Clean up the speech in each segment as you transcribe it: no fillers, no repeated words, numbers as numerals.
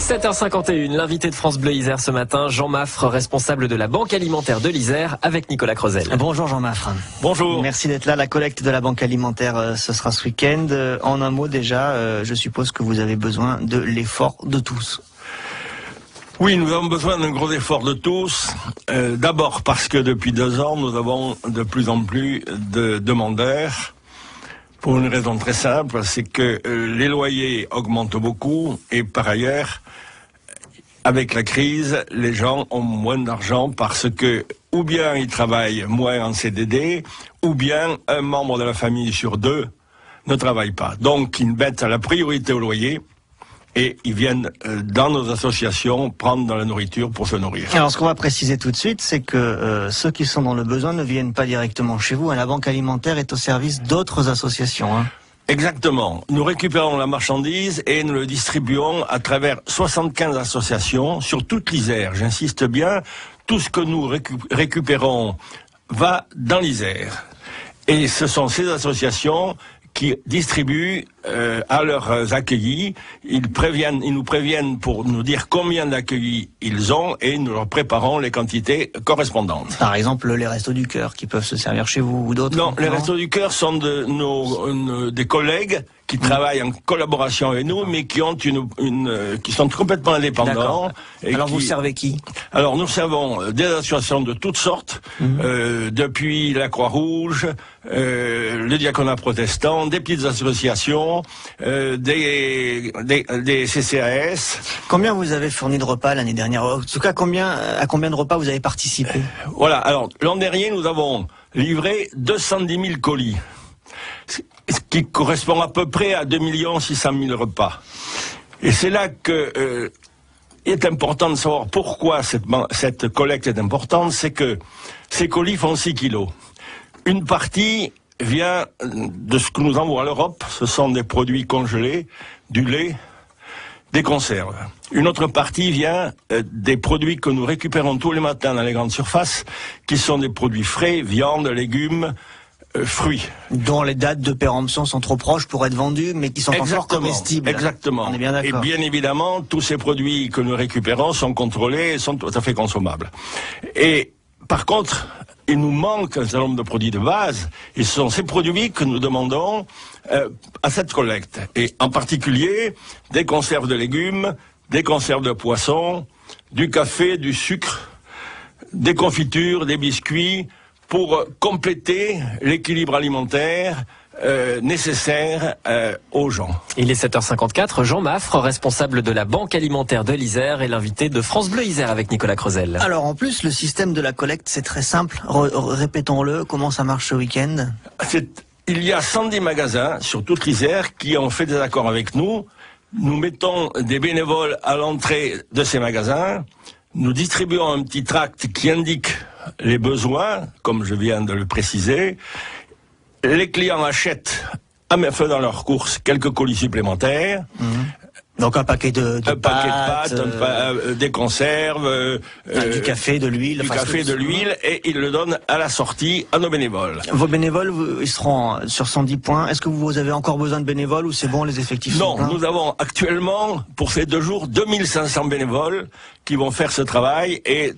7h51, l'invité de France Bleu Isère ce matin, Jean Maffre, responsable de la Banque Alimentaire de l'Isère, avec Nicolas Crozel. Bonjour Jean Maffre. Bonjour. Merci d'être là. La collecte de la Banque Alimentaire, ce sera ce week-end. En un mot déjà, je suppose que vous avez besoin de l'effort de tous. Oui, nous avons besoin d'un gros effort de tous. D'abord parce que depuis 2 ans, nous avons de plus en plus de demandeurs. Pour une raison très simple, c'est que les loyers augmentent beaucoup et par ailleurs, avec la crise, les gens ont moins d'argent parce que ou bien ils travaillent moins en CDD, ou bien un membre de la famille sur 2 ne travaille pas. Donc ils mettent la priorité au loyer. Et ils viennent dans nos associations prendre de la nourriture pour se nourrir. Alors ce qu'on va préciser tout de suite, c'est que ceux qui sont dans le besoin ne viennent pas directement chez vous. La Banque Alimentaire est au service d'autres associations. Exactement. Nous récupérons la marchandise et nous le distribuons à travers 75 associations sur toute l'Isère. J'insiste bien, tout ce que nous récupérons va dans l'Isère. Et ce sont ces associations qui distribuent à leurs accueillis. Ils nous préviennent pour nous dire combien d'accueillis ils ont et nous leur préparons les quantités correspondantes. Par exemple, les Restos du Cœur qui peuvent se servir chez vous ou d'autres. Non, les Restos du Cœur sont des collègues qui travaillent en collaboration avec nous, mais qui ont qui sont complètement indépendants. Et alors vous servez qui? Alors nous servons des associations de toutes sortes, depuis la Croix-Rouge, le Diaconat protestant, des petites associations, des CCAS. Combien vous avez fourni de repas l'année dernière? En tout cas, à combien de repas vous avez participé? Voilà. Alors l'an dernier, nous avons livré 210 000 colis. Ce qui correspond à peu près à 2 600 000 repas. Et c'est là que il est important de savoir pourquoi cette collecte est importante, c'est que ces colis font 6 kilos. Une partie vient de ce que nous envoie l'Europe, ce sont des produits congelés, du lait, des conserves. Une autre partie vient des produits que nous récupérons tous les matins dans les grandes surfaces, qui sont des produits frais, viande, légumes, fruits. Dont les dates de péremption sont trop proches pour être vendus, mais qui sont encore comestibles. Exactement. On est bien d'accord. Et bien évidemment, tous ces produits que nous récupérons sont contrôlés et sont tout à fait consommables. Et par contre, il nous manque un certain nombre de produits de base, et ce sont ces produits que nous demandons à cette collecte. Et en particulier, des conserves de légumes, des conserves de poissons, du café, du sucre, des confitures, des biscuits, pour compléter l'équilibre alimentaire nécessaire aux gens. Il est 7h54, Jean Maffre, responsable de la Banque Alimentaire de l'Isère et l'invité de France Bleu Isère avec Nicolas Crozel. Alors en plus, le système de la collecte, c'est très simple. Répétons-le, comment ça marche ce week-end? Il y a 110 magasins sur toute l'Isère qui ont fait des accords avec nous. Nous mettons des bénévoles à l'entrée de ces magasins. Nous distribuons un petit tract qui indique les besoins, comme je viens de le préciser. Les clients achètent, faisant leurs courses, quelques colis supplémentaires. Donc un paquet de pâtes, des conserves, du café, de l'huile. De l'huile, et ils le donnent à la sortie à nos bénévoles. Vos bénévoles, ils seront sur 110 points. Est-ce que vous avez encore besoin de bénévoles ou c'est bon, les effectifs sont pleins? Non, nous avons actuellement, pour ces 2 jours, 2500 bénévoles qui vont faire ce travail et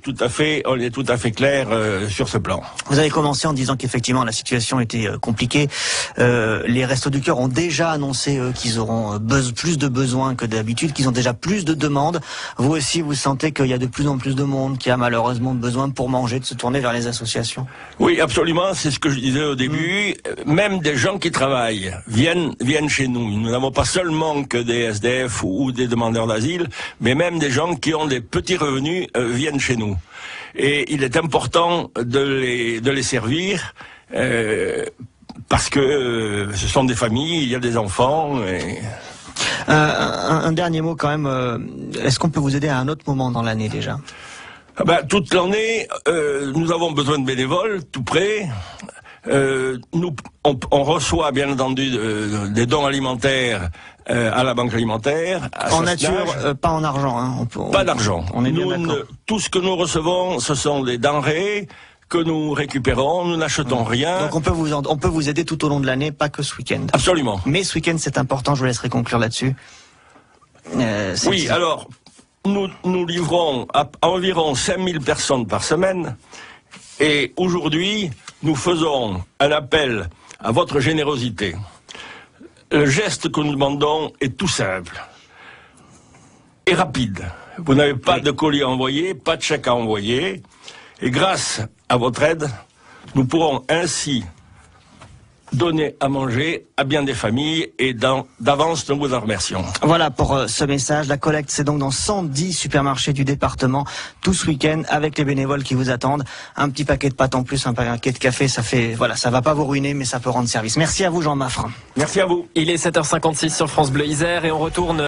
on est tout à fait clair sur ce plan. Vous avez commencé en disant qu'effectivement la situation était compliquée. Les Restos du Cœur ont déjà annoncé qu'ils auront plus de besoins que d'habitude, qu'ils ont déjà plus de demandes. Vous aussi, vous sentez qu'il y a de plus en plus de monde qui a malheureusement besoin pour manger, de se tourner vers les associations? Oui, absolument, c'est ce que je disais au début. Même des gens qui travaillent viennent chez nous. Nous n'avons pas seulement que des SDF ou des demandeurs d'asile, mais même des gens qui ont des petits revenus viennent chez nous. Et il est important de les servir parce que ce sont des familles, il y a des enfants. Un dernier mot quand même. Est-ce qu'on peut vous aider à un autre moment dans l'année déjà? Toute l'année, nous avons besoin de bénévoles, tout près. On reçoit bien entendu des dons alimentaires à la Banque Alimentaire. En nature, pas en argent. Pas d'argent. On est bien d'accord. Tout ce que nous recevons, ce sont des denrées que nous récupérons, nous n'achetons rien. Donc on peut vous aider tout au long de l'année, pas que ce week-end. Absolument. Mais ce week-end c'est important, je vous laisserai conclure là-dessus. Oui, alors, nous livrons à environ 5000 personnes par semaine. Et aujourd'hui, nous faisons un appel à votre générosité. Le geste que nous demandons est tout simple et rapide. Vous n'avez pas de colis à envoyer, pas de chèque à envoyer. Et grâce à votre aide, nous pourrons ainsi donner à manger à bien des familles et d'avance nous vous en remercions. Voilà pour ce message. La collecte, c'est donc dans 110 supermarchés du département tout ce week-end avec les bénévoles qui vous attendent. Un petit paquet de pâtes en plus, un paquet de café, ça fait, voilà, ça va pas vous ruiner, mais ça peut rendre service. Merci à vous, Jean Maffre. Merci à vous. Il est 7h56 sur France Bleu Isère et on retourne